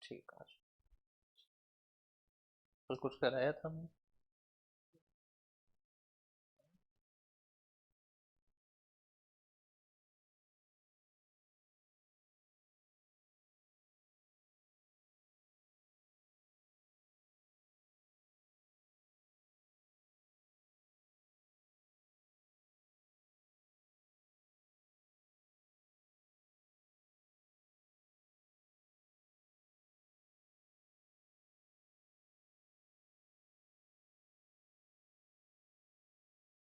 ठीक है। कल कुछ कराया था हमने?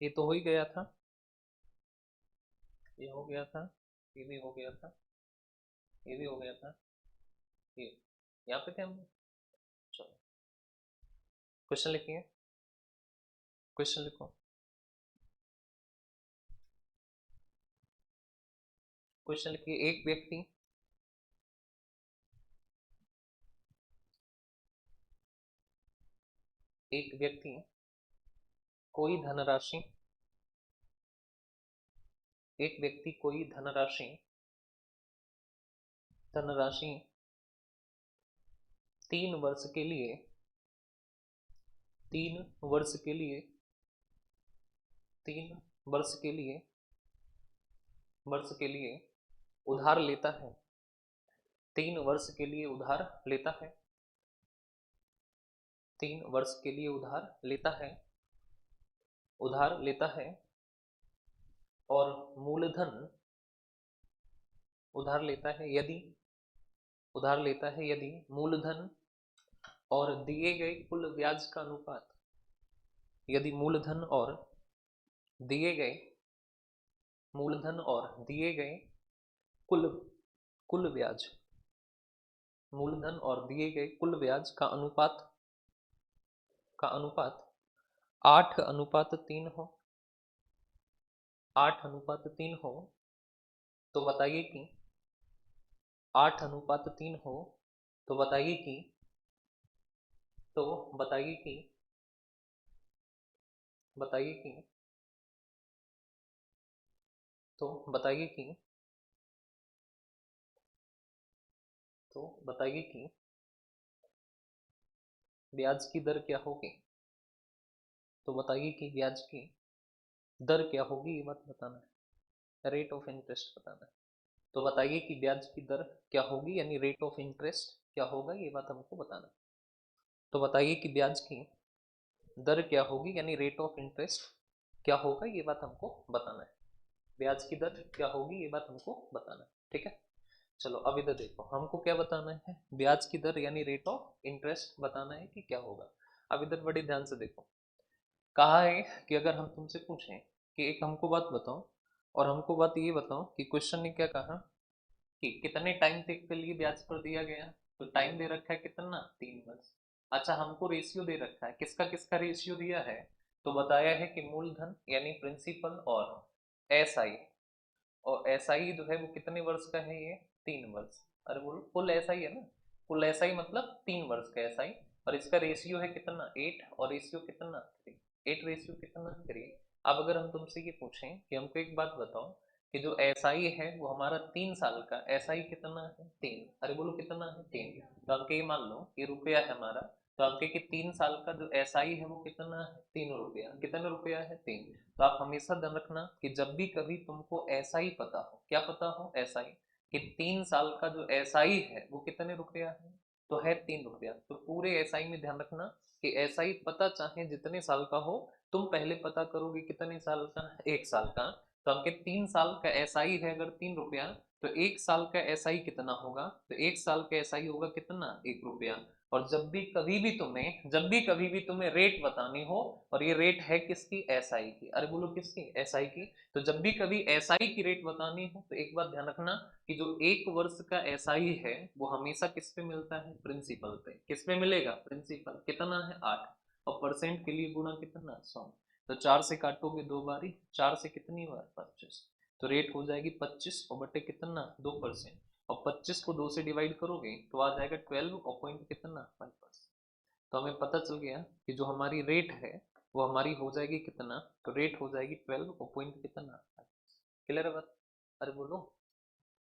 ये तो हो ही गया था, ये हो गया था, ये भी हो गया था, ये भी हो गया था, ये यहाँ पे थे हम। चलो क्वेश्चन लिखिए, क्वेश्चन लिखो। क्वेश्चन लिखिए। एक व्यक्ति कोई धनराशि एक व्यक्ति कोई धनराशि धनराशि 3 वर्ष के लिए 3 वर्ष के लिए 3 वर्ष के लिए उधार लेता है। 3 वर्ष के लिए उधार लेता है। 3 वर्ष के लिए उधार लेता है और मूलधन उधार लेता है यदि मूलधन और दिए गए कुल ब्याज का अनुपात यदि मूलधन और दिए गए कुल कुल ब्याज मूलधन और दिए गए कुल ब्याज का अनुपात 8:3 हो 8:3 हो, तो बताइए कि 8:3 हो तो बताइए कि तो बताइए कि बताइए कि तो बताइए कि तो बताइए कि ब्याज की दर क्या होगी। तो बताइए कि ब्याज की दर क्या होगी, ये बात बताना है, रेट ऑफ इंटरेस्ट बताना है। तो बताइए कि ब्याज की दर क्या होगी, यानी रेट ऑफ इंटरेस्ट क्या होगा, ये बात हमको बताना है। तो बताइए कि ब्याज की दर क्या होगी, यानी रेट ऑफ इंटरेस्ट क्या होगा, ये बात हमको बताना है। ब्याज की दर क्या होगी, ये बात हमको बताना है। ठीक है, चलो अब इधर देखो, हमको क्या बताना है, ब्याज की दर यानी रेट ऑफ इंटरेस्ट बताना है कि क्या होगा। अब इधर बड़े ध्यान से देखो, कहा है कि अगर हम तुमसे पूछें कि एक हमको बात बताओ, और हमको बात ये बताओ कि क्वेश्चन ने क्या कहा कि कितने टाइम तक के लिए ब्याज पर दिया गया। तो टाइम दे रखा है कितना, 3 वर्ष। अच्छा, हमको रेशियो दे रखा है, किसका किसका रेशियो दिया है। तो बताया है कि मूलधन यानी प्रिंसिपल और एसआई, और एसआई जो है वो कितने वर्ष का है, ये 3 वर्ष। अरे बोलो, फुल एसआई है ना, फुल एसआई मतलब 3 वर्ष का एसआई। और इसका रेशियो है कितना, 8, और रेशियो कितना, 3। 8 रेशियो कितना, 3। अब अगर हम तुमसे ये पूछें कि हमको एक बात बताओ कि जो एसआई है वो हमारा 3 साल का एसआई कितना है, 3। अरे बोलो कितना है, 3। तो हमके ये मान लो ये रुपया है हमारा, तो आपके कि 3 साल का जो एसआई है वो कितना है, 3 रुपया। कितना रुपया है, 3। तो आप हमेशा ध्यान रखना कि जब भी कभी तुमको ऐसा ही पता हो, क्या पता हो, ऐसा ही कि 3 साल का जो एसआई है वो कितने रुपया है, तो है 3 रुपया। तो पूरे एसआई में ध्यान रखना कि एसआई पता चाहे जितने साल का हो, तुम पहले पता करोगे कितने साल का, 1 साल का। तो आपके 3 साल का एसआई है अगर 3 रुपया, तो 1 साल का एसआई कितना होगा, तो 1 साल का एसआई होगा कितना, 1 रुपया। और जब भी कभी भी तुम्हें रेट बतानी हो, और ये रेट है किसकी, एसआई की। अरे बोलो किसकी, एसआई की। तो जब भी कभी एसआई की रेट बतानी हो तो एक बात ध्यान रखना कि जो 1 वर्ष का एसआई है वो हमेशा किस पे मिलता है, प्रिंसिपल पे। किस पे मिलेगा, प्रिंसिपल। कितना है, 8। और परसेंट के लिए गुना कितना, 100। तो 4 से काटोगे 2 बारी, 4 से कितनी बार, 25। तो रेट हो जाएगी 25 और बटे कितना, 2%। और 25 को 2 से डिवाइड करोगे तो आ जाएगा 12 और पॉइंट कितना, 5%। तो हमें पता चल गया कि जो हमारी रेट है वो हमारी हो जाएगी कितना, तो रेट हो जाएगी 12 और पॉइंट कितना, 5%। क्लियर है बात। अरे बोलो,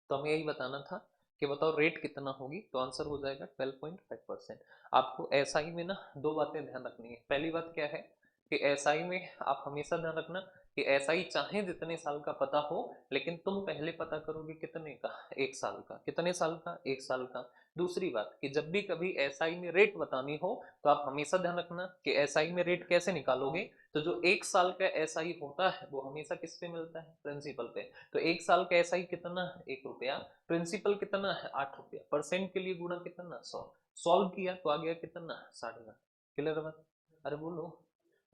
तो हमें यही बताना था कि बताओ रेट कितना होगी, तो आंसर हो जाएगा 12.5%। आपको एसआई में ना दो बातें ध्यान रखनी है। पहली बात क्या है कि एसआई में आप हमेशा ध्यान रखना कि एसआई चाहे जितने साल का पता हो, लेकिन तुम पहले पता करोगे कितने का, 1 साल का। कितने साल का? 1 साल का। दूसरी बात कि जब भी कभी एसआई में रेट बतानी हो तो आप हमेशा ध्यान रखना कि एसआई में रेट कैसे निकालोगे। तो जो 1 साल का एसआई होता है वो हमेशा किस पे मिलता है? प्रिंसिपल पे। तो 1 साल का एसआई कितना है? 1 रुपया। प्रिंसिपल कितना है? 8 रुपया। परसेंट के लिए गुणा कितना? 100। सॉल्व किया तो आ गया कितना? 60। क्लियर बात? अरे बोलो,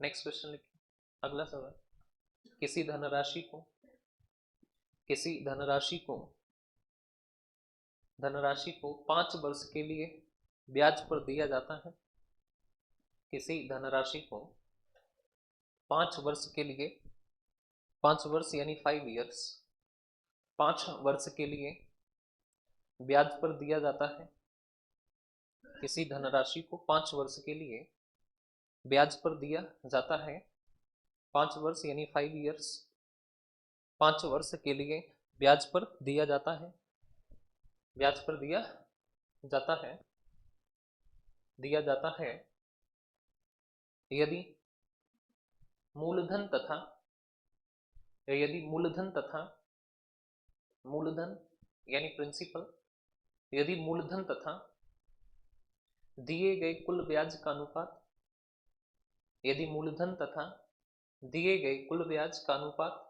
नेक्स्ट क्वेश्चन लिखिए। अगला सवाल, किसी धनराशि को किसी धनराशि को 5 वर्ष के लिए ब्याज पर दिया जाता है। किसी धनराशि को 5 वर्ष के लिए, 5 वर्ष यानी 5 ईयर्स, 5 वर्ष के लिए ब्याज पर दिया जाता है। किसी धनराशि को 5 वर्ष के लिए ब्याज पर दिया जाता है। 5 वर्ष यानी 5 ईयर्स, 5 वर्ष के लिए ब्याज पर दिया जाता है। ब्याज पर दिया जाता है यदि मूलधन तथा मूलधन यानी प्रिंसिपल, यदि मूलधन तथा दिए गए कुल ब्याज का अनुपात, यदि मूलधन तथा दिए गए कुल ब्याज का अनुपात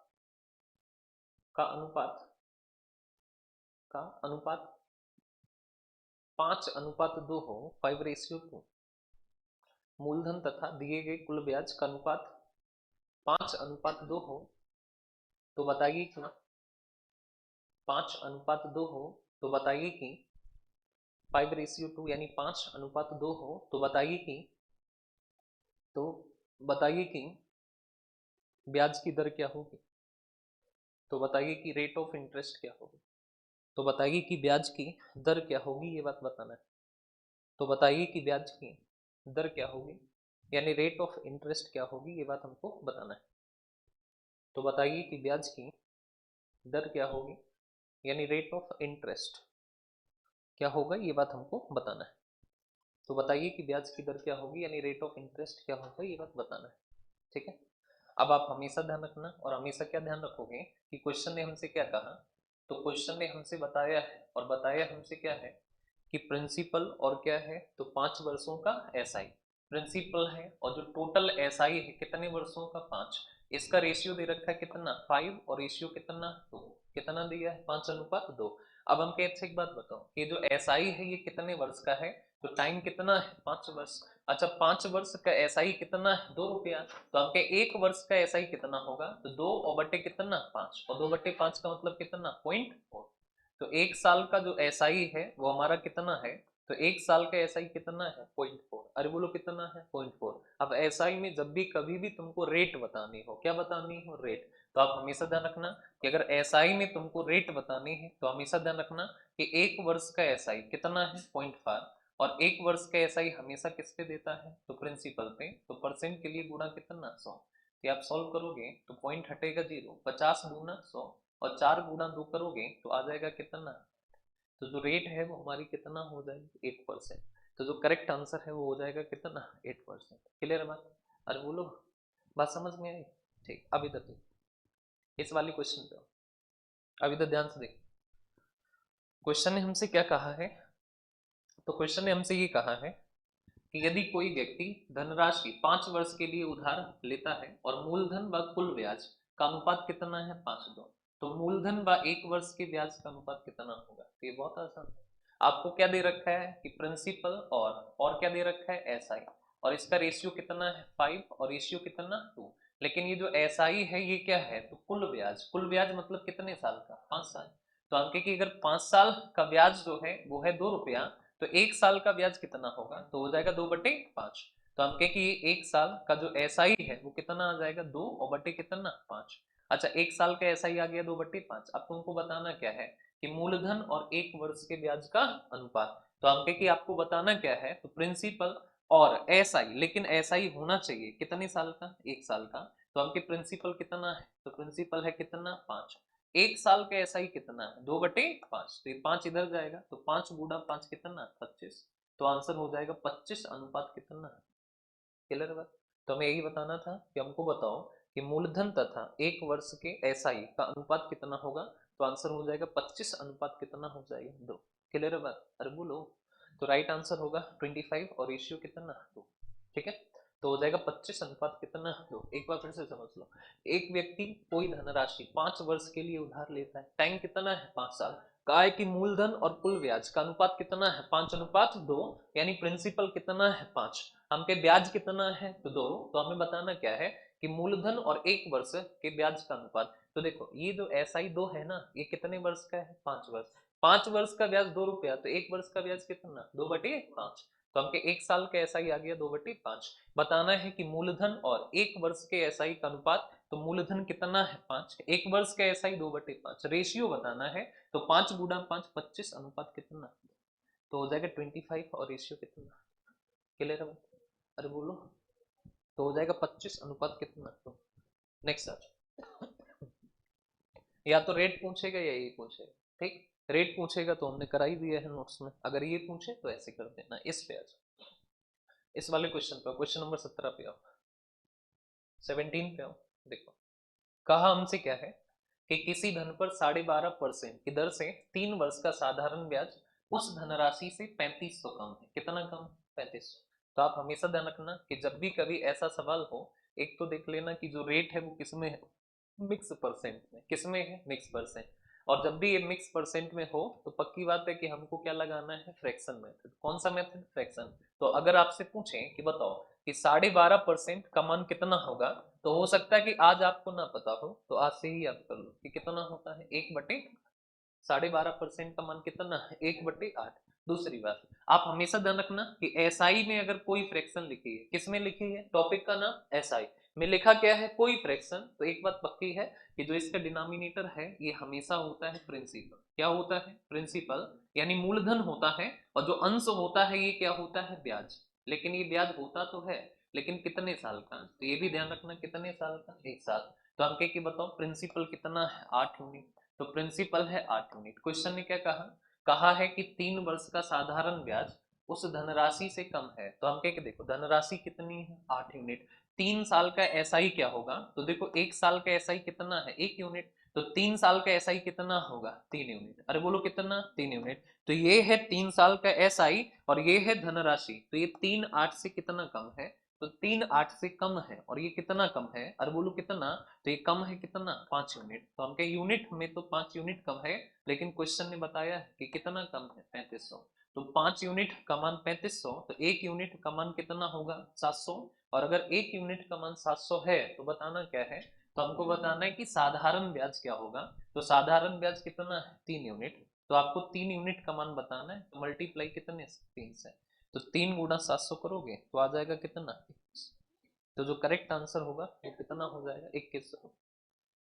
5:2 हो, 5:2, मूलधन तथा दिए गए कुल ब्याज का अनुपात 5:2 हो, तो बताइए कि 5:2 हो तो बताइए कि 5:2 यानी 5:2 हो तो बताइए कि ब्याज की दर क्या होगी। तो बताइए कि रेट ऑफ इंटरेस्ट क्या होगी। तो बताइए कि ब्याज की दर क्या होगी, ये बात बताना है। तो बताइए कि ब्याज की दर क्या होगी, यानी रेट ऑफ इंटरेस्ट क्या होगी, ये बात हमको बताना है। तो बताइए कि ब्याज की दर क्या होगी, यानी रेट ऑफ इंटरेस्ट क्या होगा, ये बात हमको बताना है। तो बताइए कि ब्याज की दर क्या होगी, यानी रेट ऑफ इंटरेस्ट क्या होगा, ये बात बताना है। ठीक है। अब आप हमेशा ध्यान रखना, और हमेशा क्या ध्यान रखोगे कि क्वेश्चन ने हमसे क्या कहा। तो क्वेश्चन ने हमसे बताया है, और बताया हमसे क्या है कि प्रिंसिपल और क्या है, तो 5 वर्षों का एसआई प्रिंसिपल है, और जो टोटल एसआई है कितने वर्षों का? 5। इसका रेशियो दे रखा है कितना? 5, और रेशियो कितना? 2। कितना दिया है? 5:2। अब हम कहते हैं एक बात बताओ, ये जो एसआई है ये कितने वर्ष का है? तो टाइम कितना है? 5 वर्ष। अच्छा, 5 वर्ष का एसआई कितना है? 2 रुपया। तो आपके 1 वर्ष का एसआई कितना होगा? तो 2 और बटे कितना? 5, और 2/5 का मतलब कितना? 0.4। तो 1 साल का जो एसआई है वो हमारा कितना है? तो 1 साल का एसआई कितना है? 0.4। अरे बोलो कितना है? 0.4। अब एसआई में जब भी कभी भी तुमको रेट बतानी हो, क्या बतानी हो? रेट। तो आप हमेशा ध्यान रखना कि अगर एसआई में तुमको रेट बतानी है तो हमेशा ध्यान रखना कि 1 वर्ष का एसआई कितना है? 0.5। और 1 वर्ष का एसआई हमेशा किस पे देता है? तो प्रिंसिपल पे। तो परसेंट के लिए गुणा कितना? 100। तो आप सॉल्व करोगे तो पॉइंट हटेगा 0, 50 गुना 100, और 4 गुना 2 करोगे तो आ जाएगा कितना? तो जो रेट है वो हमारी कितना हो जाएगी? 8%। तो जो करेक्ट आंसर है वो हो जाएगा कितना? 8%। क्लियर है बात? अरे बोलो, बात समझ में आई? ठीक। अब इधर देखो, इस वाली क्वेश्चन पे अब इधर ध्यान से देखो। क्वेश्चन ने हमसे क्या कहा है? तो क्वेश्चन ने हमसे ये कहा है कि यदि कोई व्यक्ति धनराशि 5 वर्ष के लिए उधार लेता है और मूलधन व कुल ब्याज का अनुपात कितना है? 5:2। तो मूलधन व 1 वर्ष के ब्याज का अनुपात कितना होगा? तो ये बहुत आसान है। आपको क्या दे रखा है कि प्रिंसिपल और क्या दे रखा है? एसआई। और इसका रेशियो कितना है? 5, और रेशियो कितना? 2। लेकिन ये जो एसआई है ये क्या है? तो कुल ब्याज मतलब कितने साल का? 5 साल। तो आपके कि अगर 5 साल का ब्याज जो है वो है 2 रुपया, तो 1 साल का ब्याज कितना होगा? तो हो जाएगा 2/5। तो हम कहें कि ये 1 साल का जो एसआई है वो कितना आ जाएगा? 2 और बटे कितना? 5। अच्छा, 1 साल का एसआई आ गया 2/5। अब तुमको बताना क्या है कि मूलधन और 1 वर्ष के ब्याज का अनुपात। तो हम कहें कि आपको बताना क्या है? तो प्रिंसिपल और एसआई, लेकिन एसआई होना चाहिए कितने साल का? 1 साल का। तो हमके प्रिंसिपल कितना है? तो प्रिंसिपल है कितना? 5। एक साल का एसआई कितना है, 2/5। तो ये 5 इधर जाएगा, तो 5 गुना 5 कितना, 25। तो आंसर हो जाएगा 25 अनुपात कितना। क्लियर बात। तो हमें यही बताना था कि हमको बताओ कि मूलधन तथा एक वर्ष के एसआई का अनुपात कितना होगा। तो आंसर हो जाएगा 25 अनुपात कितना हो जाएगा, 2। क्लियर बात, अरे बोलो। तो राइट आंसर होगा 25 और रेशियो कितना, 2। ठीक है, तो हो जाएगा 25 अनुपात कितना, 2। एक बार फिर से समझ लो, एक व्यक्ति कोई धनराशि 5 वर्ष के लिए उधार लेता है, टाइम कितना है, 5 साल। कहा है कि मूलधन और कुल ब्याज का अनुपात कितना है, 5:2, यानी प्रिंसिपल कितना है, 5। हम पे ब्याज कितना है, तो 2। तो हमें बताना क्या है कि मूलधन और एक वर्ष के ब्याज का अनुपात। तो देखो ये जो एसआई 2 है ना, ये कितने वर्ष का है, 5 वर्ष। 5 वर्ष का ब्याज 2 रुपया, तो एक वर्ष का ब्याज कितना, 2/5। तो हमके एक साल का एसआई आ गया 2/5। बताना है कि मूलधन और एक वर्ष के एसआई का अनुपात। तो मूलधन कितना है, 5, एक वर्ष का एसआई 2/5, रेशियो बताना है। तो 5 गुना 5, 25 अनुपात कितना, तो हो जाएगा 25 और रेशियो कितना। क्लियर है, अरे बोलो। तो हो जाएगा 25 अनुपात कितना, तो नेक्स्ट सर, या तो रेट पूछेगा या ये पूछेगा। ठीक, रेट पूछेगा तो हमने करा ही दिया है नोट्स में, अगर ये पूछे तो ऐसे कर देना। इस पे आ जाओ, इस वाले क्वेश्चन पे, क्वेश्चन नंबर 17 पे आओ, 17 पे आओ। देखो कहा हमसे क्या है कि किसी धन पर 12.5% की दर से 3 वर्ष का साधारण ब्याज उस धनराशि से 3500 कम है। कितना कम, 3500। तो आप हमेशा ध्यान रखना कि जब भी कभी ऐसा सवाल हो, एक तो देख लेना कि जो रेट है वो किसमें है, मिक्स परसेंट में। किसमें है, मिक्स परसेंट। और जब भी ये मिक्स परसेंट में हो तो पक्की बात है कि हमको क्या लगाना है, फ्रैक्शन मेथड। कौन सा मेथड, फ्रैक्शन। तो अगर आपसे पूछें कि बताओ कि 12.5% का मान कितना होगा, तो हो सकता है कि आज आपको ना पता हो, तो आज से ही याद कर लो कि कितना होता है, 1/12% का मान कितना है, 1/8। दूसरी बात, आप हमेशा ध्यान रखना कि एसआई में अगर कोई फ्रैक्शन लिखी है, किसमें लिखी है, टॉपिक का नाम एसआई में लिखा क्या है, कोई फ्रैक्शन, तो एक बात पक्की है कि जो इसका डिनोमिनेटर है ये हमेशा होता है प्रिंसिपल। क्या होता है, प्रिंसिपल, यानी मूलधन होता है। और जो अंश होता है ये क्या होता है, ब्याज। लेकिन ये ब्याज होता तो है, लेकिन कितने साल का, तो ये भी ध्यान रखना, कितने साल का, 1 साल। तो हम क्या बताओ, प्रिंसिपल कितना है, 8 यूनिट। तो प्रिंसिपल है 8 यूनिट। क्वेश्चन ने क्या कहा, कहा है कि 3 वर्ष का साधारण ब्याज उस धनराशि से कम है। तो हम क्या देखो, धनराशि कितनी है, 8 यूनिट। 3 साल का एसआई क्या होगा, तो देखो 1 साल का एसआई कितना है, 1 यूनिट। तो 3 साल का एसआई कितना होगा, 3 यूनिट। अरे बोलो कितना, 3 यूनिट। तो ये है 3 साल का एसआई और ये है धनराशि। तो ये 3/8 से कितना कम है, तो 3/8 से कम है। और ये कितना कम है, अरे बोलो कितना, तो ये कम है कितना, 5 यूनिट। तो हम कहे यूनिट में तो 5 यूनिट कम है, लेकिन क्वेश्चन ने बताया है कि कितना कम है, 3500। तो 5 यूनिट का मान 3500, तो 1 यूनिट का मान कितना होगा, 700। और अगर 1 यूनिट का मान 700 है तो बताना क्या है, तो हमको बताना है कि साधारण ब्याज क्या होगा। तो साधारण ब्याज कितना है, 3 यूनिट। तो आपको 3 यूनिट का मान बताना है, तो मल्टीप्लाई कितने से, 3 से। तो 3 गुना 700 करोगे तो आ जाएगा कितना, 21। तो जो करेक्ट आंसर होगा वो कितना हो जाएगा, 2100।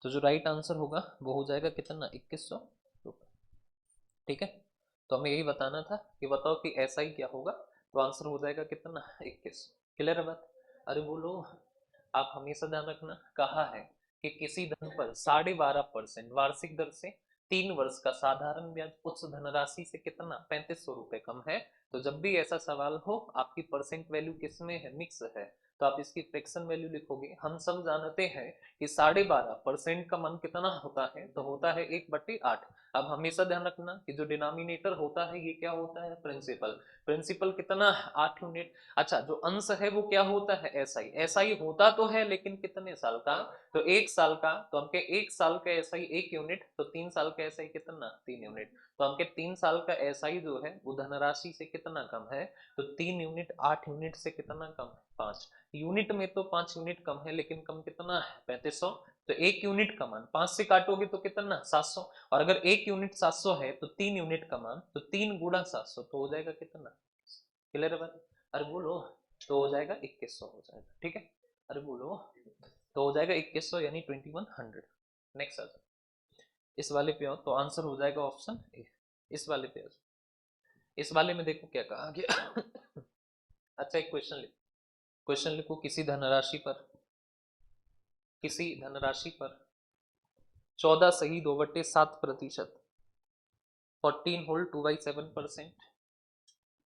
तो जो राइट आंसर होगा वो हो जाएगा कितना, 2100 रुपये। ठीक है, तो हमें यही बताना था कि बताओ कि ऐसा ही क्या होगा। तो आंसर हो जाएगा कितना, 2100। क्लियर है बात, अरे बोलो। आप हमेशा ध्यान रखना, कहा है कि किसी धन पर 12.5% वार्षिक दर से 3 वर्ष का साधारण ब्याज उस धनराशि से कितना, 3500 रुपये कम है। तो जब भी ऐसा सवाल हो, आपकी परसेंट वैल्यू किसमें है, मिक्स है, तो आप इसकी फ्रैक्शन वैल्यू लिखोगे। हम सब जानते हैं कि 12.5% का मान कितना होता है, तो होता है 1/8। अब हमेशा ध्यान रखना कि जो डिनोमिनेटर होता है ये क्या होता है, प्रिंसिपल। प्रिंसिपल कितना है, 8 यूनिट। अच्छा, जो अंश है वो क्या होता है, एसआई। एसआई होता तो है लेकिन कितने साल का, तो 1 साल का। तो हमके 1 साल का एसआई 1 यूनिट, तो 3 साल का एसआई कितना, 3 यूनिट। तो हमके 3 साल का एसआई जो है वो धनराशि से कितना कम है, तो 3 यूनिट 8 यूनिट से कितना कम है, 5 यूनिट। में तो 5 यूनिट कम है, लेकिन कम कितना है, 3500। तो 1 यूनिट का मान 5 से काटोगे तो कितना, 700। और अगर 1 यूनिट 700 है तो 3 यूनिट का मान, तो 3 गुना 700 तो हो जाएगा कितना। क्लियर है बात, अरे बोलो। तो हो जाएगा 2100 हो जाएगा। ठीक है, अरे बोलो। तो हो जाएगा 2100 यानी 2100। नेक्स्ट आ जाओ, इस वाले पे आओ, तो आंसर हो जाएगा ऑप्शन ए। इस वाले पे आ जाओ, इस वाले में देखो क्या कहा गया। अच्छा एक क्वेश्चन लिखो, क्वेश्चन लिखो, किसी धनराशि पर 14 सही 2/7%, 14 होल 2/7%।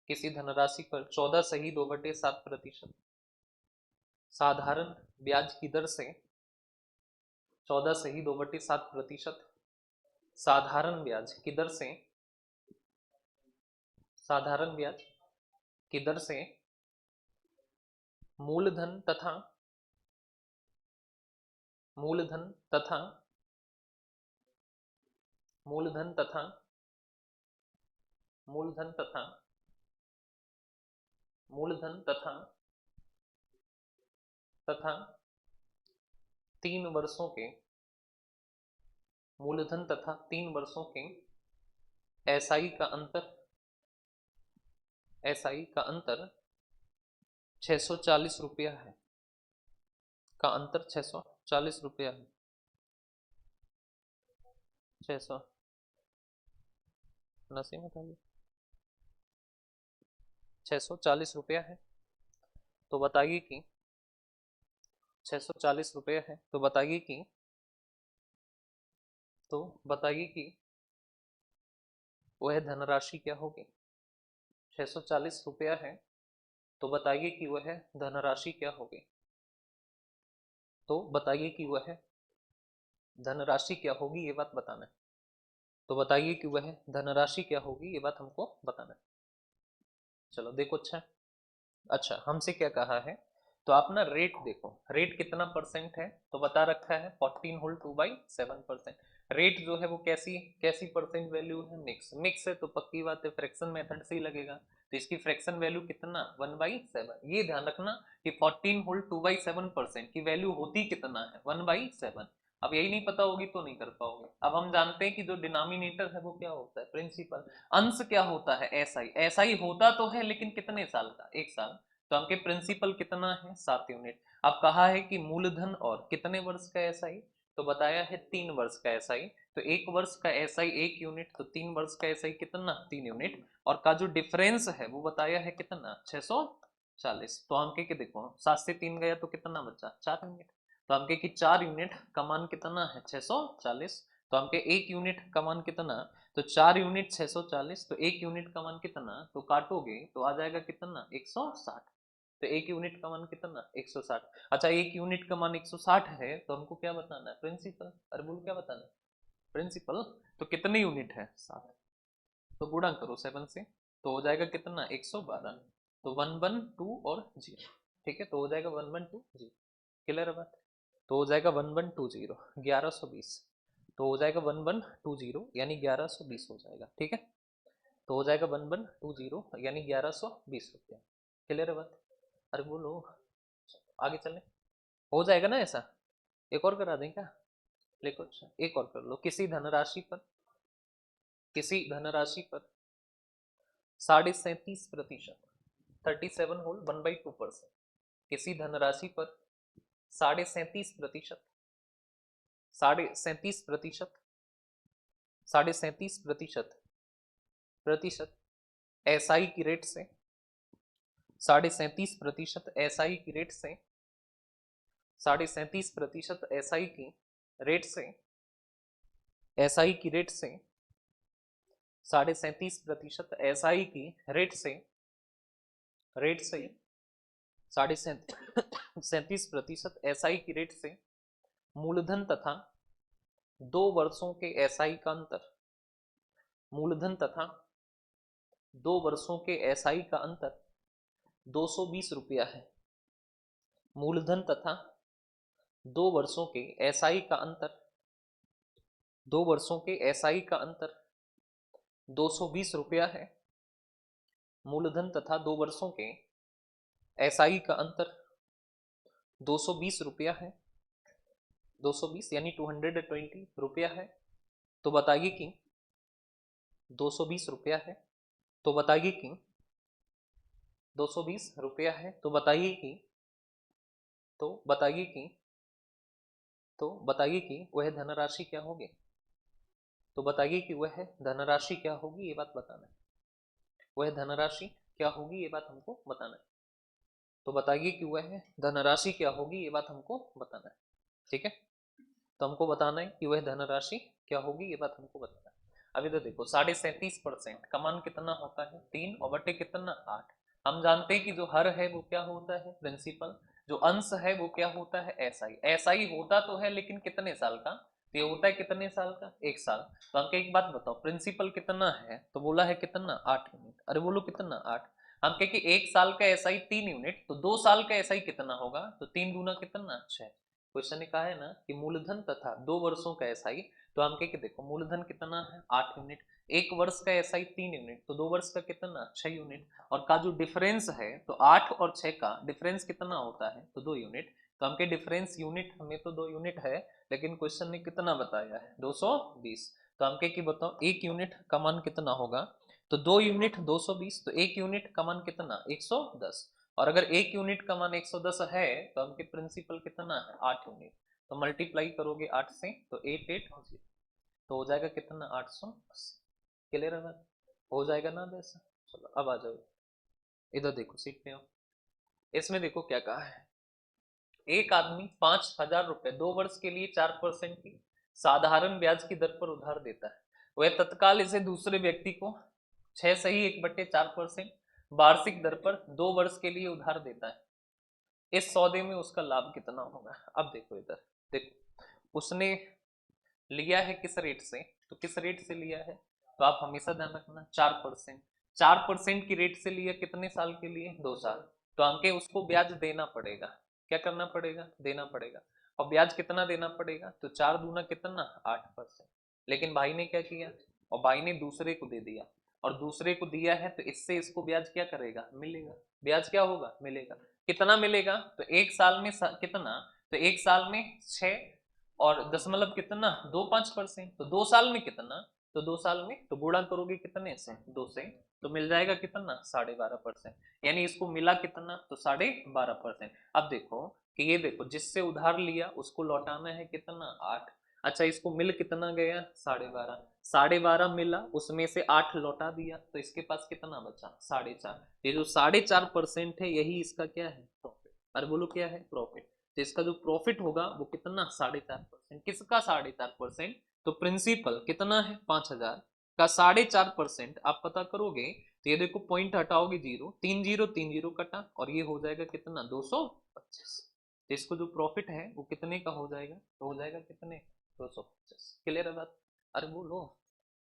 किसी धनराशि पर 14 सही 2/7%, साधारण ब्याज की दर से 14 सही 2/7%, साधारण ब्याज की दर से, साधारण ब्याज की दर से मूलधन तथा, मूलधन तथा, मूलधन तथा, मूलधन तथा, मूलधन तथा, तथा 3 वर्षों के, मूलधन तथा 3 वर्षों के एसआई का अंतर, एसआई का अंतर 640 रुपया है, का अंतर 640 रुपया है, 600 नसीम बताइए, 640 रुपया है। तो बताइए कि 640 रुपये है, तो बताइए कि, तो बताइए कि वह धनराशि क्या होगी। 640 रुपया है, तो बताइए कि वह धनराशि क्या होगी। तो बताइए कि वह धनराशि क्या होगी, ये बात बताना है। तो बताइए कि वह धनराशि क्या होगी, ये बात हमको बताना है। चलो देखो, अच्छा हमसे क्या कहा है, तो आप ना रेट देखो, रेट कितना परसेंट है, तो बता रखा है 14 होल 2/7%। रेट जो है वो कैसी कैसी परसेंट वैल्यू है, मिक्स, मिक्स है तो पक्की बात है फ्रैक्शन मेथड से ही लगेगा। तो इसकी फ्रैक्शन वैल्यू कितना 1/7, ये ध्यान रखना कि 14 होल 2/7% की वैल्यू होती कितना है 1/7। अब यही नहीं पता होगी तो नहीं कर पाओगे। अब हम जानते हैं कि जो डिनोमिनेटर है वो क्या होता है, प्रिंसिपल। अंश क्या होता है, एसआई। एसआई होता तो है लेकिन कितने साल का, 1 साल। तो हमके प्रिंसिपल कितना है 7 यूनिट। अब कहा है कि मूलधन और कितने वर्ष का एसआई, तो बताया है 3 वर्ष का एसआई। तो 1 वर्ष का एसआई 1 यूनिट, तो 3 वर्ष का एसआई कितना 3 यूनिट। और का जो डिफरेंस है वो बताया है कितना 640। तो हमके कि देखो 7 से 3 गया तो कितना बचा 4 यूनिट। तो हमके कि 4 यूनिट का मान कितना है 640। तो हमके 1 यूनिट का मान कितना, तो 4 यूनिट 640, तो 1 यूनिट का मान कितना, तो काटोगे तो आ जाएगा कितना 160। तो 1 यूनिट का मान कितना 160। अच्छा 1 यूनिट का मान 160 है, तो हमको क्या बताना है प्रिंसिपल। अरे बोल क्या बताना है प्रिंसिपल। तो कितने यूनिट है 7, तो गुणा करो 7 से, तो हो जाएगा कितना 112। तो 112 और 0, ठीक है, तो हो जाएगा 112 0। क्लियर है बात। तो हो जाएगा 1120 1120। तो हो जाएगा 1120 यानी 1120 हो जाएगा, ठीक है। तो हो जाएगा 1120 यानी 1120 रुपया। क्लियर है बात। अरे बोलो आगे चलें, हो जाएगा ना ऐसा। एक और करा दें क्या, देखो अच्छा एक और कर लो। किसी धनराशि पर, किसी धनराशि पर 37.5%, 37 होल 1/2%। किसी धनराशि पर 37.5%, 37.5%, 37.5% प्रतिशत एसआई की रेट से, 37.5% एसआई की रेट से, 37.5% एसआई की रेट से, एसआई की रेट से, 37.5% एसआई की रेट से, रेट से 37.5% एसआई की रेट से मूलधन तथा 2 वर्षों के एसआई का अंतर, मूलधन तथा 2 वर्षों के एसआई का अंतर 220 रुपया है। मूलधन तथा 2 वर्षों के एसआई का अंतर, 2 वर्षों के एसआई का अंतर 220 रुपया है। मूलधन तथा 2 वर्षों के एसआई का अंतर 220 रुपया है, 220 यानी 220 रुपया है। तो बताइए कि 220 रुपया है, तो बताइए कि 220 रुपया है, तो बताइए कि, तो बताइए कि, तो बताइए कि वह धनराशि क्या होगी। तो बताइए कि वह धनराशि क्या होगी, ये बात बताना है। वह धनराशि क्या होगी, ये बात हमको बताना है। तो बताइए कि वह धनराशि क्या होगी, ये बात हमको बताना है, ठीक है। तो हमको बताना है कि वह धनराशि क्या होगी, ये बात हमको बताना है। अभी तो देखो 37.5% का मान कितना होता है 3 और बटे कितना 8। हम जानते हैं कि जो हर है वो क्या होता है प्रिंसिपल, जो अंश है वो क्या होता है एसआई। एसआई होता तो है लेकिन कितने साल का, तो ये होता है कितने साल का 1 साल। तो हमको एक बात बताओ प्रिंसिपल कितना है, तो बोला है कितना 8 यूनिट। अरे बोलो कितना 8। हम कहे कि 1 साल का एसआई 3 यूनिट, तो 2 साल का एसआई कितना होगा, तो 3 दूना कितना 6। क्वेश्चन ने कहा है ना कि मूलधन तथा 2 वर्षों का एसआई, तो हम कहे कि देखो मूलधन कितना है 8 यूनिट, 1 वर्ष का एसआई 3 यूनिट, तो 2 वर्ष का कितना 6 यूनिट, और का जो डिफरेंस है तो 8 और 6 का डिफरेंस कितना होता है तो 2 यूनिट। तो हम कहे डिफरेंस यूनिट हमें तो 2 यूनिट है, लेकिन क्वेश्चन ने कितना बताया है 220। तो हम कहे कि बताओ 1 यूनिट का मान कितना होगा, तो 2 यूनिट 220, तो 1 यूनिट का मान कितना 110, और अगर 1 यूनिट का मान 110 है तो हमके प्रिंसिपल कितना है 8 यूनिट। तो मल्टीप्लाई करोगे 8 से तो 880, तो हो जाएगा कितना 880। क्लियर है बात, हो जाएगा ना वैसा। चलो अब आ जाओ इधर देखो सीट पे हो। इसमें देखो क्या कहा है, एक आदमी 5,000 रुपए 2 वर्ष के लिए 4% की साधारण ब्याज की दर पर उधार देता है। वह तत्काल इसे दूसरे व्यक्ति को 6/1/4% वार्षिक दर पर 2 वर्ष के लिए उधार देता है। इस सौदे में उसका लाभ कितना होगा। अब देखो इधर, देखो उसने लिया है किस रेट से, तो किस रेट से लिया है, तो आप हमेशा ध्यान रखना 4%। 4% की रेट से लिया कितने साल के लिए 2 साल। तो हमके उसको ब्याज देना पड़ेगा, क्या करना पड़ेगा देना पड़ेगा। और ब्याज कितना देना पड़ेगा, तो 4 दूना कितना 8%। लेकिन भाई ने क्या किया, और भाई ने दूसरे को दे दिया, और दूसरे को दिया है तो इससे इसको ब्याज क्या करेगा मिलेगा, ब्याज क्या होगा मिलेगा। कितना मिलेगा, तो 1 साल में कितना, तो 1 साल में 6 और दशमलव कितना 25%, तो 2 साल में कितना, तो 2 साल में तो गुणा करोगे कितने से 2 से, तो मिल जाएगा कितना 12.5%। यानी इसको मिला कितना, तो 12.5%। अब देखो कि ये देखो जिससे उधार लिया उसको लौटाना है कितना 8। अच्छा इसको मिल कितना गया 12.5, 12.5 मिला उसमें से 8 लौटा दिया, तो इसके पास कितना बचा 4.5। ये जो 4.5% है यही इसका क्या है प्रॉफिट। अरे बोलो क्या है प्रॉफिट। तो इसका जो प्रॉफिट होगा वो कितना 4.5%। किसका 4.5%, तो प्रिंसिपल कितना है 5,000 का 4.5% आप पता करोगे, तो ये देखो पॉइंट हटाओगे 0, 3 0 कटा, और ये हो जाएगा कितना 225। तो इसको जो प्रॉफिट है वो कितने का हो जाएगा, तो हो जाएगा कितने 225। क्लियर है बात। अरे बोलो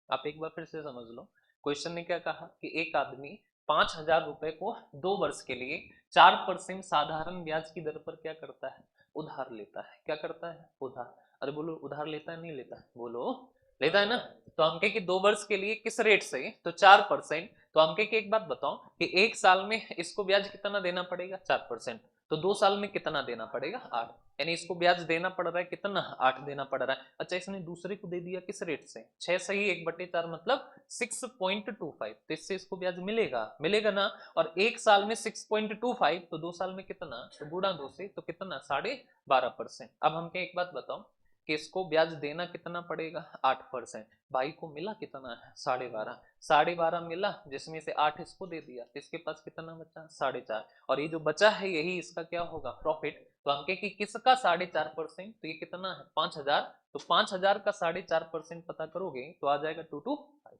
आप एक बार फिर से समझ लो। क्वेश्चन ने क्या कहा कि एक आदमी 5,000 रुपए को 2 वर्ष के लिए 4% साधारण ब्याज की दर पर क्या करता है उधार लेता है। क्या करता है उधार। अरे बोलो उधार लेता है नहीं लेता है, बोलो लेता है ना। तो हम कहे कि 2 वर्ष के लिए किस रेट से, तो 4%। तो हम कहे कि एक बात बताओ कि 1 साल में इसको ब्याज कितना देना पड़ेगा 4%, तो 2 साल में कितना देना पड़ेगा 8। यानी इसको ब्याज देना पड़ रहा है कितना 8 देना पड़ रहा है। अच्छा इसने दूसरे को दे दिया किस रेट से 6 सही 1/4 मतलब 6.25, तो इससे इसको ब्याज मिलेगा मिलेगा ना। और 1 साल में 6.25, तो 2 साल में कितना, तो गुणा 2 से तो कितना 12.5%। अब हमके एक बात बताओ कि इसको ब्याज देना कितना पड़ेगा 8%। भाई को मिला कितना है 12.5, 12.5 मिला जिसमें से 8 इसको दे दिया, इसके पास कितना बचा 4.5, और ये जो बचा है यही इसका क्या होगा प्रॉफिट। तो हम कहे कि किसका 4.5%, तो ये कितना है 5,000, तो 5,000 का 4.5% पता करोगे तो आ जाएगा 225।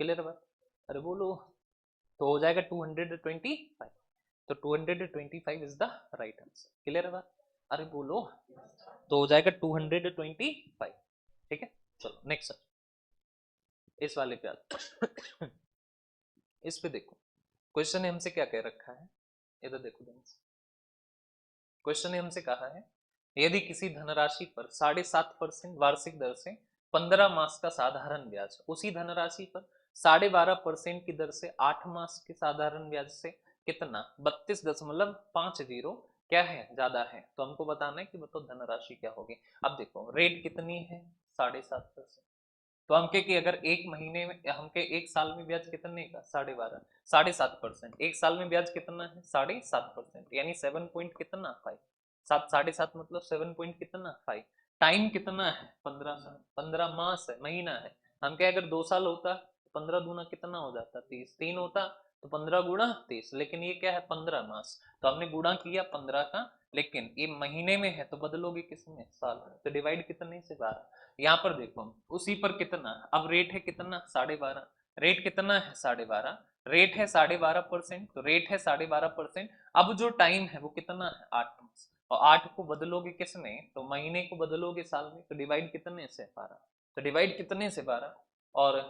क्लियर बात। अरे बोलो, तो हो जाएगा 225, तो 225 is the right answer. Clear बात। अरे बोलो, तो हो जाएगा 225। ठीक है चलो नेक्स्ट इस वाले पे आते इस पे देखो क्वेश्चन ने हमसे क्या कह रखा है, इधर देखो ध्यान से। क्वेश्चन ने हमसे कहा है यदि किसी धनराशि पर 7.5% वार्षिक दर से 15 मास का साधारण ब्याज, उसी धनराशि पर 12.5% की दर से 8 मास के साधारण ब्याज से कितना 32.50 क्या है ज्यादा है, तो हमको बताना है कि बताओ धनराशि क्या होगी। अब देखो रेट कितनी है 7.5%, तो हम के कि अगर एक महीने में हम के 1 साल में ब्याज कितने का 12.5 7.5%, 1 साल में ब्याज कितना है 7.5%, यानी 7 पॉइंट कितना 5, 7.5 मतलब 7 पॉइंट कितना 5। टाइम कितना है 15 साल, 15 मास है महीना है। हम क्या अगर 2 साल होता 15 दूना कितना हो जाता 30, 3 होता तो 15 गुणा 30, लेकिन ये क्या है 15 मास, तो हमने गुणा किया 15 का, लेकिन ये महीने में है तो बदलोगे किसमें, साल में, तो डिवाइड कितने से 12। यहाँ पर देखो उसी पर कितना, अब रेट है कितना 12.5, रेट कितना है 12.5, रेट है 12.5%, तो रेट है 12.5%। अब जो टाइम है वो कितना है 8 मास, और 8 को बदलोगे किसमें, तो महीने को बदलोगे साल में, तो डिवाइड कितने से 12, तो डिवाइड कितने से 12, और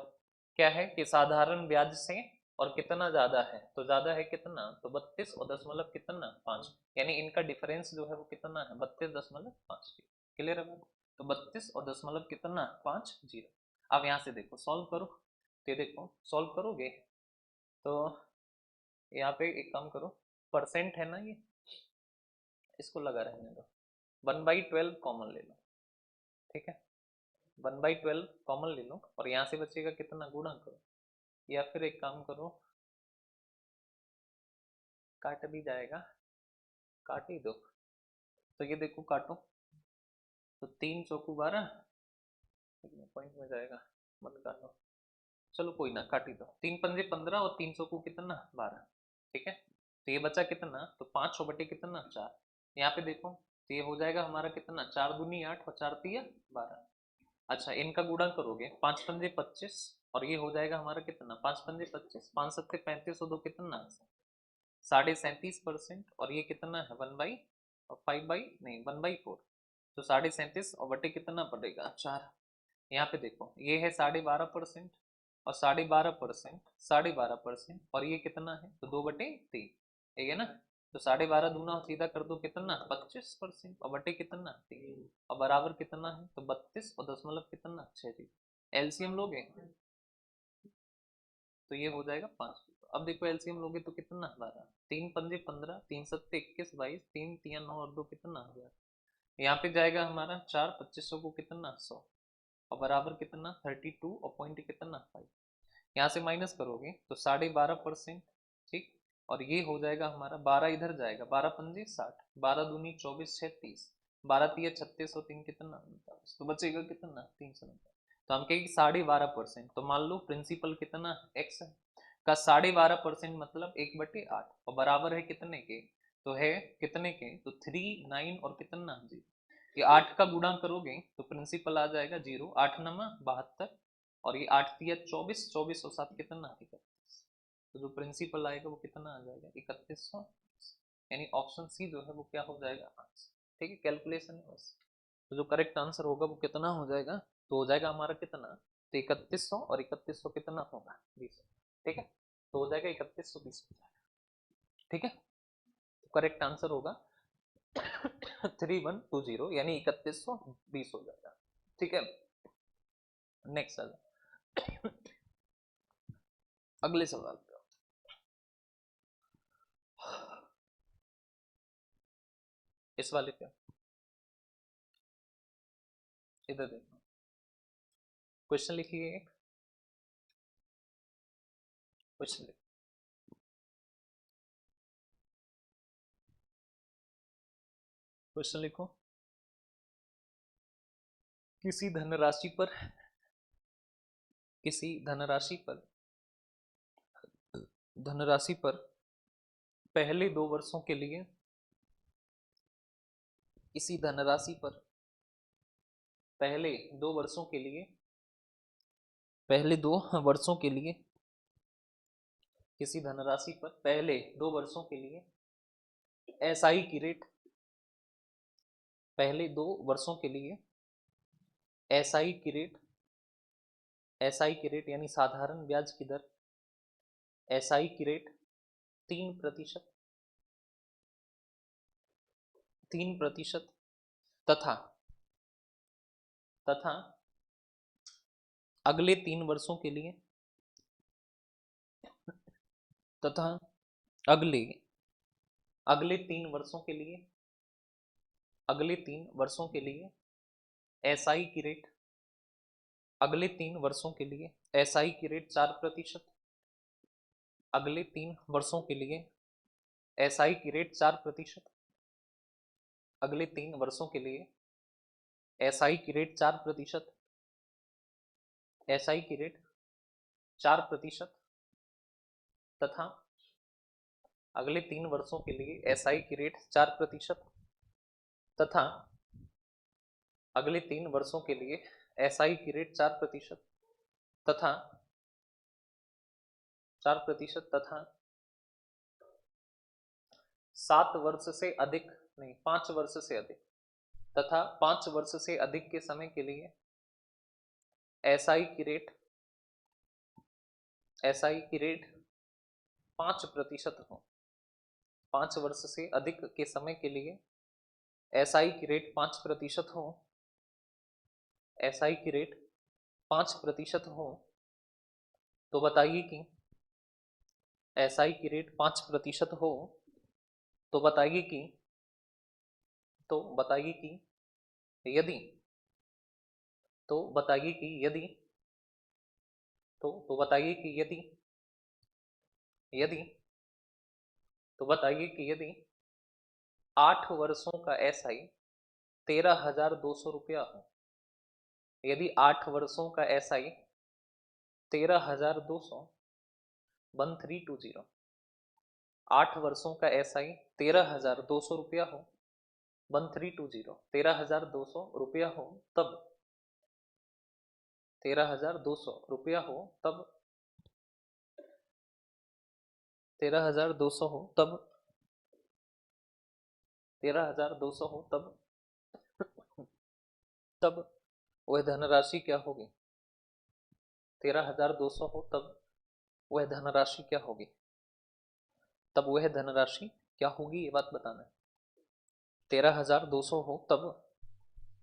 क्या है कि साधारण ब्याज से और कितना ज्यादा है, तो ज्यादा है कितना, तो 32 और दशमलव कितना 5, यानी इनका डिफरेंस जो है वो कितना है 32.5। क्लियर है बात, तो 32 और दशमलव कितना 50। अब यहाँ से देखो सॉल्व करो, तो ये देखो सॉल्व करोगे तो यहाँ पे एक काम करो, परसेंट है ना ये, इसको लगा रहने दो, 1/12 कॉमन ले लो, ठीक है, 1/12 कॉमन ले लो, और यहाँ से बचेगा कितना, गुणा करो, या फिर एक काम करो, काट भी जाएगा, काट ही दो, तो ये देखो काटो, तो 3 चौकू 12, पॉइंट में जाएगा, मत काटो, चलो कोई ना काट ही दो, 3 पंजे 15 और 3 चौकू कितना 12, ठीक है, तो ये बचा कितना, तो 5 बटे कितना 4, यहाँ पे देखो तो ये हो जाएगा हमारा कितना, 4 दूनी 8 और 4 तिया 12। अच्छा इनका गुणा करोगे, 5 पंजे 25, और ये हो जाएगा हमारा कितना, 5 पंजे 25, 5 सत्ते 35 और 2 कितना 37%, और ये कितना है 1/5 नहीं 1/4, तो 37.5 और बटे कितना पड़ेगा 4। यहाँ पे देखो ये है 12.5%, और 12.5%, 12.5%, और ये कितना है, तो 2/3, ठीक है ना, तो 12.5 दूना सीधा कर दो कितना 25%, और बटे कितना 3, और बराबर कितना है, तो 32 और दशमलव कितना 6। एलसीएम लोगे तो ये हो जाएगा 5। अब देखो एलसीएम लोगे तो कितना 12, 3 पंजे 15, 3 सत्ते 21 22, 3 तिया 9 और 2 कितना 1000, यहाँ पे जाएगा हमारा 4 2500 को कितना 100, और बराबर कितना 32 और पॉइंट कितना 5, यहाँ से माइनस करोगे तो 12.5%, ठीक, और ये हो जाएगा हमारा 12 इधर जाएगा, 12 पंजे 60, 12 दूनी 24 6 30, 12 तिया 36 और 3 कितना 49, तो बचेगा कितना 349, तो हम कहेंगे 12.5%, तो मान लो प्रिंसिपल कितना एक्स है, का 12.5% मतलब 1/8, और बराबर है कितने के, तो है कितने के, तो 3 9 और कितना 0, ये 8 का गुणा करोगे तो प्रिंसिपल आ जाएगा 0, 8 नमा 72, और ये 8 तिया 24, 24 और 7 कितना 31, तो जो प्रिंसिपल आएगा वो कितना आ जाएगा 3100, यानी ऑप्शन सी जो है वो क्या हो जाएगा आंसर, ठीक है, कैलकुलेशन है बस, तो जो करेक्ट आंसर होगा वो कितना हो जाएगा, तो हो जाएगा हमारा कितना, तो 3100, और 3100 कितना होगा 20, ठीक है, तो हो जाएगा 3120 हो जाएगा, ठीक है, तो करेक्ट आंसर होगा 3120, यानी 3120 हो जाएगा, ठीक है। नेक्स्ट सवाल, अगले सवाल पे, इस वाले पे इधर देखो, क्वेश्चन लिखिए, एक क्वेश्चन लिखो, क्वेश्चन लिखो, किसी धनराशि पर, किसी धनराशि पर, धनराशि पर पहले 2 वर्षों के लिए, किसी धनराशि पर पहले 2 वर्षों के लिए, पहले 2 वर्षों के लिए, किसी धनराशि पर पहले 2 वर्षों के लिए एसआई की रेट, पहले 2 वर्षों के लिए एसआई की रेट, एसआई की रेट यानी साधारण ब्याज की दर, एसआई की रेट 3%, 3%, तथा तथा अगले 3 वर्षों के लिए, तथा अगले अगले 3 वर्षों के लिए, अगले 3 वर्षों के लिए एसआई की रेट, अगले 3 वर्षों के लिए एसआई की रेट 4%, अगले 3 वर्षों के लिए एसआई की रेट 4%, अगले 3 वर्षों के लिए एसआई की रेट 4%, एसआई की रेट 4%, तथा अगले 3 वर्षों के लिए एसआई की रेट 4% तथा अगले 3 वर्षों के लिए एसआई की रेट 4% तथा 4% तथा 7 वर्ष से अधिक नहीं 5 वर्ष से अधिक तथा 5 वर्ष से अधिक के समय के लिए एसआई की रेट 5% हो। 5 वर्ष से अधिक के समय के लिए एसआई की रेट 5% हो, एसआई की रेट 5% हो, तो बताइए कि एसआई की रेट 5% हो तो बताइए कि यदि तो बताइए कि यदि तो बताइए कि यदि यदि तो बताइए कि यदि 8 वर्षों का एसआई 13,200 रुपया हो, यदि 8 वर्षों का एसआई 13,200 1320 8 वर्षों का एसआई 13,200 रुपया हो 1320 13,200 रुपया हो तब 13,200 रुपया हो तब 13,200 हो तब 13,200 हो तब वह धनराशि क्या होगी? 13,200 हो तब वह धनराशि क्या होगी? तब वह धनराशि क्या होगी ये बात बताना है। 13,200 हो तब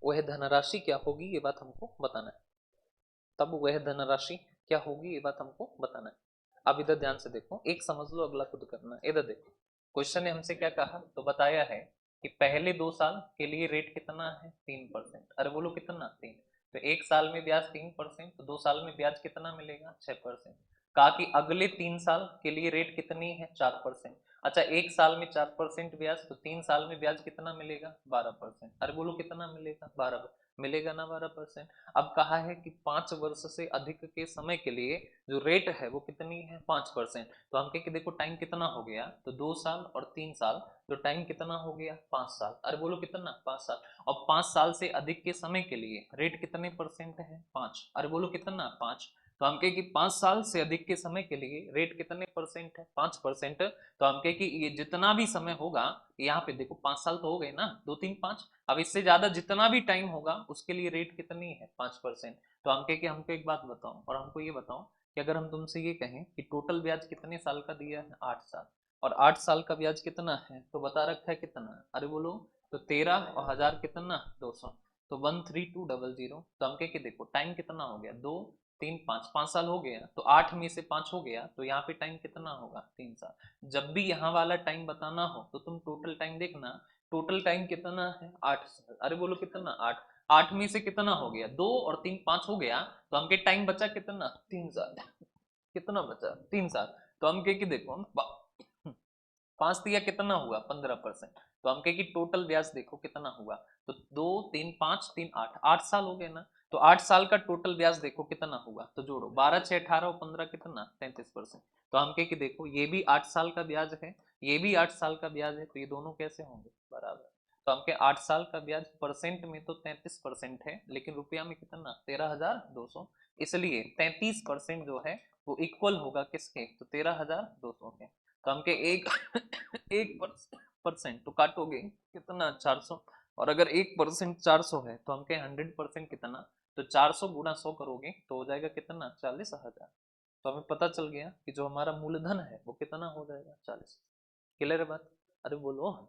वह धनराशि क्या होगी ये बात हमको बताना है। तब वह धनराशि क्या होगी ये बात हमको बताना है। अब इधर ध्यान से देखो, एक समझ लो, अगला खुद करना है। इधर देखो, क्वेश्चन ने हमसे क्या कहा, तो बताया है कि पहले 2 साल के लिए रेट कितना है 3%। अरे बोलो कितना? 3। तो 1 साल में ब्याज 3%, तो 2 साल में ब्याज कितना मिलेगा? 6%। कहा कि अगले 3 साल के लिए रेट कितनी है? 4%। अच्छा, 1 साल में 4% ब्याज, तो 3 साल में ब्याज कितना मिलेगा? 12%। अरे बोलो कितना मिलेगा? 12 मिलेगा ना 12%। अब कहा है कि 5 वर्ष से अधिक के समय के लिए जो रेट है वो कितनी है? 5%। तो हम कहें कि देखो टाइम कितना हो गया, तो 2 साल और 3 साल, तो टाइम कितना हो गया? 5 साल। अरे बोलो कितना? 5 साल। और 5 साल से अधिक के समय के लिए रेट कितने परसेंट है? 5। अरे बोलो कितना? 5। तो हम कहें कि 5 साल से अधिक के समय के लिए रेट कितने परसेंट है? 5%। तो हम कहें कि ये जितना भी समय होगा, यहाँ पे देखो 5 साल तो हो गए ना, 2 3 5, अब इससे ज्यादा जितना भी टाइम होगा उसके लिए रेट कितनी है? 5%। तो हम कहें कि हमको एक बात बताओ, और हमको ये बताओ कि अगर हम तुमसे ये कहें कि टोटल ब्याज कितने साल का दिया है? 8 साल। और 8 साल का ब्याज कितना है? तो बता रखा है कितना? अरे बोलो, तो 13 और 1000 कितना? 200। तो 13200। तो हम कहें कि देखो टाइम कितना हो गया? 2 3 5, 5 साल हो गया, तो 8 में से 5 हो गया, तो यहाँ पे टाइम कितना होगा? 3 साल। जब भी यहाँ वाला टाइम बताना हो तो तुम टोटल टाइम देखना, टोटल टाइम कितना है? 8 साल। अरे बोलो कितना? 8। 8 में से कितना हो गया? 2 और 3 5 हो गया, तो हमके टाइम बचा कितना? 3 साल। कितना बचा? 3 साल। तो हम कहे कि देखो 5 दिया कितना हुआ? 15%। तो हम कहे कि टोटल ब्याज देखो कितना हुआ, तो 2 3 5 3 8, 8 साल हो गए ना। तो 8 साल का टोटल ब्याज देखो कितना हुआ, तो जोड़ो 12 6 18 और 15 कितना? 33%। तो हम कहे कि देखो ये भी 8 साल का ब्याज है, ये भी 8 साल का ब्याज है, तो ये दोनों कैसे होंगे? बराबर। तो हम कहे 8 साल का ब्याज परसेंट में तो 33% है, लेकिन रुपया में कितना? 13,200। इसलिए 33% जो है वो इक्वल होगा किसके? तो 13,200 के। तो हम के एक 1% तो काटोगे कितना? 400। और अगर 1% 400 है तो हम के 100% कितना? तो 400 गुना 100 करोगे तो हो जाएगा कितना? 40,000। तो हमें पता चल गया कि जो हमारा मूलधन है वो कितना हो जाएगा? 40। क्लियर है बात? अरे बोलो,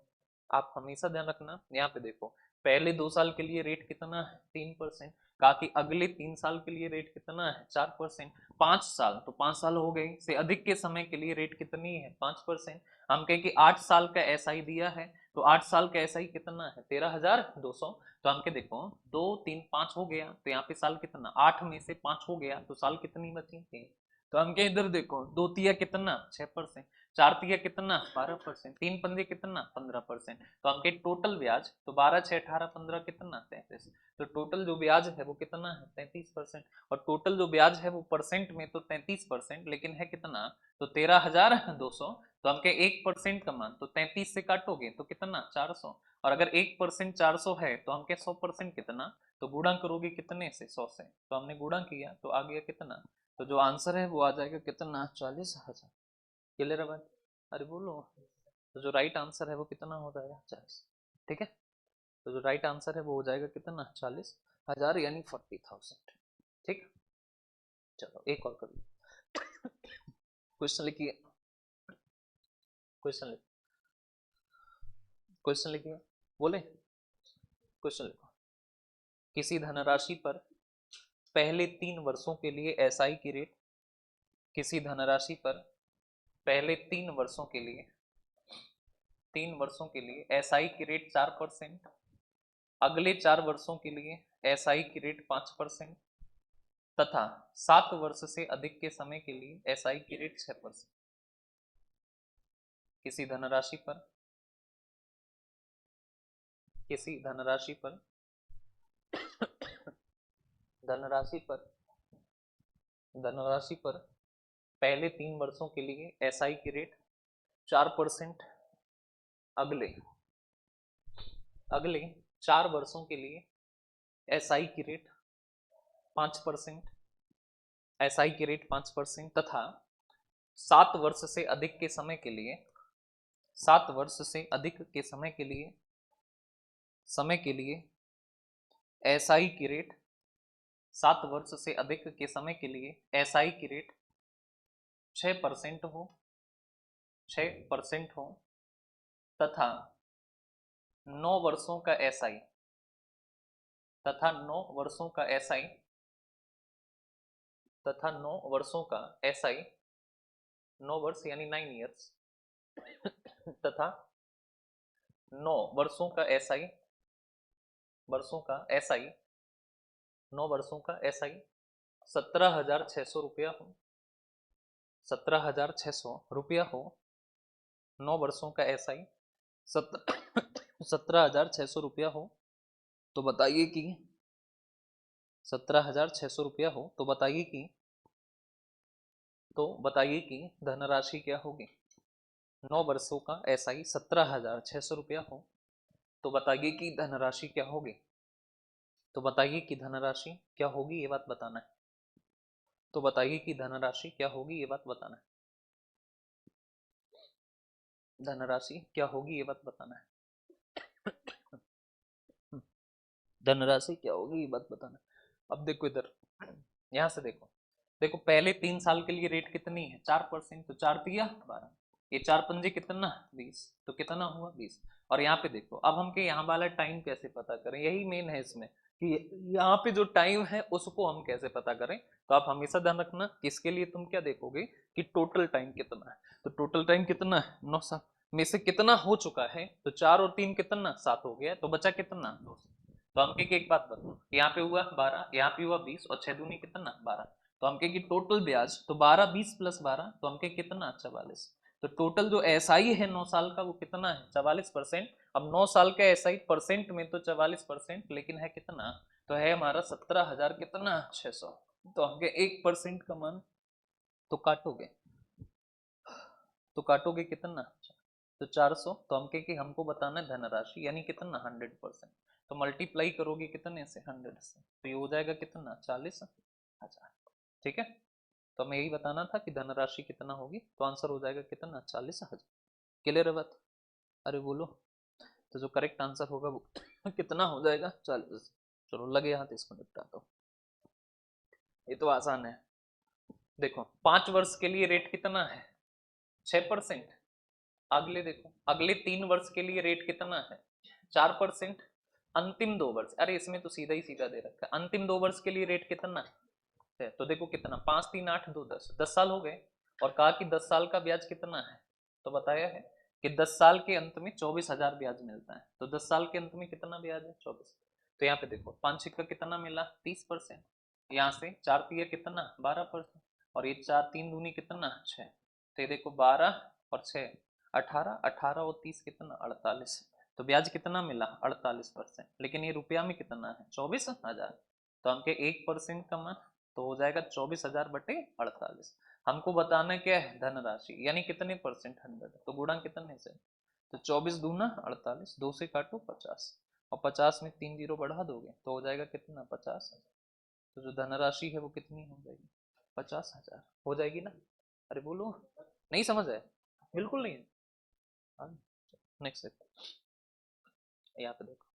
आप हमेशा ध्यान रखना। यहाँ पे देखो, पहले 2 साल के लिए रेट कितना है? 3%। कहा कि अगले 3 साल के लिए रेट कितना है? 4%। 5 साल, तो 5 साल हो गए, से अधिक के समय के लिए रेट कितनी है? 5%। हम कहें कि 8 साल का एसआई दिया है, तो 8 साल का एसआई कितना है? 13,200। तो हम के देखो 2 3 5 हो गया, तो यहाँ पे साल कितना? 8 में से 5 हो गया, तो साल कितनी बची? 3। तो हम के इधर देखो 2 तिया कितना? 6%। चार तिया कितना 12%, तीन पंजे कितना 15%। तो हमके टोटल ब्याज तो 12 6 18 15 कितना 33। तो टोटल जो ब्याज है वो कितना है 33%। और टोटल जो ब्याज है वो परसेंट में तो 33%, लेकिन है कितना तो 13,200। तो हमके 1% का मान तो 33 से काटोगे तो कितना 400। और अगर 1% 400 है तो हमके 100% कितना तो गुणा करोगे कितने से 100 से। तो हमने गुणा किया तो आ गया कितना, तो जो आंसर है वो आ जाएगा कितना 40,000। क्लियर है बात? अरे बोलो। तो जो राइट आंसर है वो कितना हो जाएगा 40। ठीक है, तो जो राइट आंसर है वो हो जाएगा कितना 40,000 यानी 40,000। ठीक, चलो एक और कर लो। क्वेश्चन लिखिए, क्वेश्चन लिखिए, क्वेश्चन लिखिए, बोले क्वेश्चन लिखो। किसी धनराशि पर पहले 3 वर्षों के लिए एसआई की रेट, किसी धनराशि पर पहले 3 वर्षों के लिए 3 वर्षों के लिए एसआई की रेट 4%, अगले 4 वर्षों के लिए एसआई की रेट 5%, तथा 7 वर्ष से अधिक के समय के लिए एसआई की रेट 6%। किसी धनराशि पर किसी धनराशि पर धनराशि पर धनराशि पर पहले 3 वर्षों के लिए एसआई की रेट 4%, अगले अगले 4 वर्षों के लिए एसआई की रेट 5%, एसआई की रेट 5%, तथा 7 वर्ष से अधिक के समय के लिए 7 वर्ष से अधिक के समय के लिए एसआई की रेट 7 वर्ष से अधिक के समय के लिए एसआई की रेट 6% हो 6% हो, तथा 9 वर्षों का एसआई तथा 9 वर्षों का एसआई तथा 9 वर्षों का एसआई 9 वर्ष यानी 9 ईयर्स तथा 9 वर्षों का एसआई वर्षों का एसआई 9 वर्षों का एसआई 17,600 रुपया हो 17,600 रुपया हो। 9 वर्षों का एसआई 17,600 रुपया हो। तो बताइए कि 17,600 रुपया हो तो बताइए कि धनराशि क्या होगी। 9 वर्षों का एसआई 17,600 रुपया हो तो बताइए कि धनराशि क्या होगी। तो बताइए कि धनराशि क्या होगी ये बात बताना है। तो बताइए कि धनराशि क्या होगी ये बात बताना है। धनराशि क्या होगी ये बात बताना है। धनराशि क्या होगी ये बात बताना है। अब देखो इधर, यहां से देखो, देखो पहले 3 साल के लिए रेट कितनी है 4%, तो 4 दिया 12, ये 4 पंजे कितना 20, तो कितना हुआ 20। और यहाँ पे देखो, अब हम के यहाँ वाला टाइम कैसे पता करें, यही मेन है इसमें कि यहाँ पे जो टाइम है उसको हम कैसे पता करें। तो आप हमेशा ध्यान रखना कि इसके लिए तुम क्या देखोगे कि टोटल टाइम कितना है। तो टोटल टाइम कितना है 9 साल में से कितना हो चुका है, तो 4 और 3 कितना 7 हो गया, तो बचा कितना 2। तो हम के एक बात बताओ, यहाँ पे हुआ 12, यहाँ पे हुआ 20, और 6 दूनी कितना 12। तो हम की टोटल ब्याज तो 12 20 प्लस 12 तो हम कितना 44। तो टोटल जो एसआई है 9 साल का वो कितना है 44%। अब 9 साल का एसआई परसेंट में तो 44%, लेकिन है कितना, तो है हमारा 17,000 कितना 600। तो हमके 1% का मान तो काटोगे, तो काटोगे कितना तो 400। तो हमके कि हमको बताना है धनराशि यानी कितना 100%। तो मल्टीप्लाई करोगे कितने से 100 से, तो ये हो जाएगा कितना 40,000। ठीक है, तो हमें यही बताना था कि धनराशि कितना होगी, तो आंसर हो जाएगा कितना 40,000। क्लियर है बात? अरे बोलो। तो जो करेक्ट आंसर होगा वो कितना हो जाएगा 40। चलो लगे हाथ इसको निपटाता हूँ, ये तो आसान है। देखो 5 वर्ष के लिए रेट कितना है 6%। अगले देखो, अगले 3 वर्ष के लिए रेट कितना है 4%। अंतिम 2 वर्ष, अरे इसमें तो सीधा ही सीधा दे रखा है, अंतिम 2 वर्ष के लिए रेट कितना है, तो देखो कितना 5 3 8 2 10, 10 साल हो गए। और कहा कि 10 साल का ब्याज कितना है, तो बताया है कि 10 साल के अंत में 24,000 ब्याज मिलता है। तो 10 साल के अंत में कितना ब्याज है 24। तो यहाँ पे देखो 5 सिक्का कितना मिला 30%, यहाँ से 4 तिया कितना 12%, और ये 4 3 दूनी कितना 6। तो ये देखो 12 और 6 18, 18 और 30 कितना 48। तो ब्याज कितना मिला 48%, लेकिन ये रुपया में कितना है 24,000। तो हमके 1% कमा, तो हो जाएगा 24,000/48। हमको बताना क्या है धनराशि, यानी कितने परसेंट 100, तो गुणा कितने से, तो 24 दूना 48, 2 से काटो 50, और 50 में 3 जीरो बढ़ा दोगे तो हो जाएगा कितना 50,000। तो जो धनराशि है वो कितनी हो जाएगी 50,000 हो जाएगी ना। अरे बोलो, नहीं समझ है, बिल्कुल नहीं है। हाँ, नेक्स्ट यहाँ पे देखो,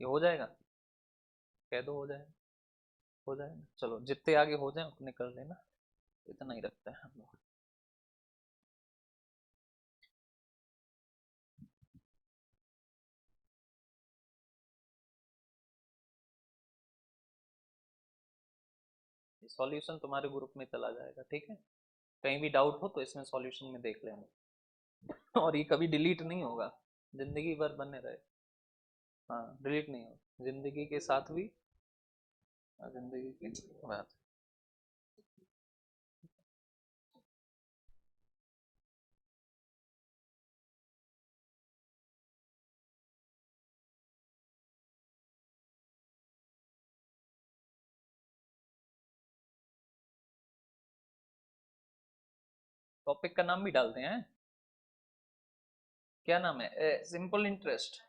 ये हो जाएगा, कह दो हो जाएगा, हो जाएगा। चलो जितने आगे हो जाए उतने कर लेना, इतना ही रखते हैं हम लोग। सॉल्यूशन तुम्हारे ग्रुप में चला जाएगा, ठीक है। कहीं भी डाउट हो तो इसमें सॉल्यूशन में देख लेना। और ये कभी डिलीट नहीं होगा, जिंदगी भर बने रहे। हाँ डिलीट नहीं होगा, जिंदगी के साथ भी और जिंदगी के बाद। टॉपिक का नाम भी डालते हैं, क्या नाम है, सिंपल इंटरेस्ट।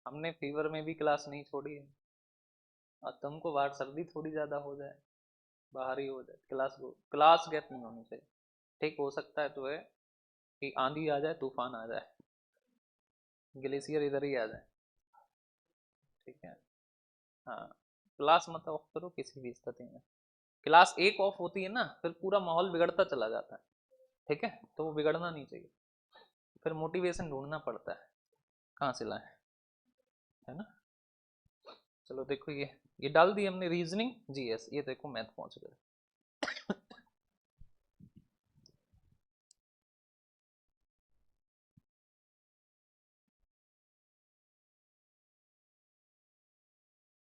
हमने फीवर में भी क्लास नहीं छोड़ी है। और तुमको बाहर सर्दी थोड़ी ज्यादा हो जाए, बाहर ही हो जाए, क्लास को क्लास गैप नहीं होनी चाहिए। ठीक हो सकता है तो है कि आंधी आ जाए, तूफान आ जाए, ग्लेशियर इधर ही आ जाए, ठीक है। हाँ, क्लास मत ऑफ करो किसी भी स्थिति में। क्लास एक ऑफ होती है ना फिर पूरा माहौल बिगड़ता चला जाता है, ठीक है, तो वो बिगड़ना नहीं चाहिए। फिर मोटिवेशन ढूंढना पड़ता है, कहाँ से लाए, है ना। चलो देखो, ये डाल दी हमने रीजनिंग जीएस, ये देखो मैथ पहुंच गए।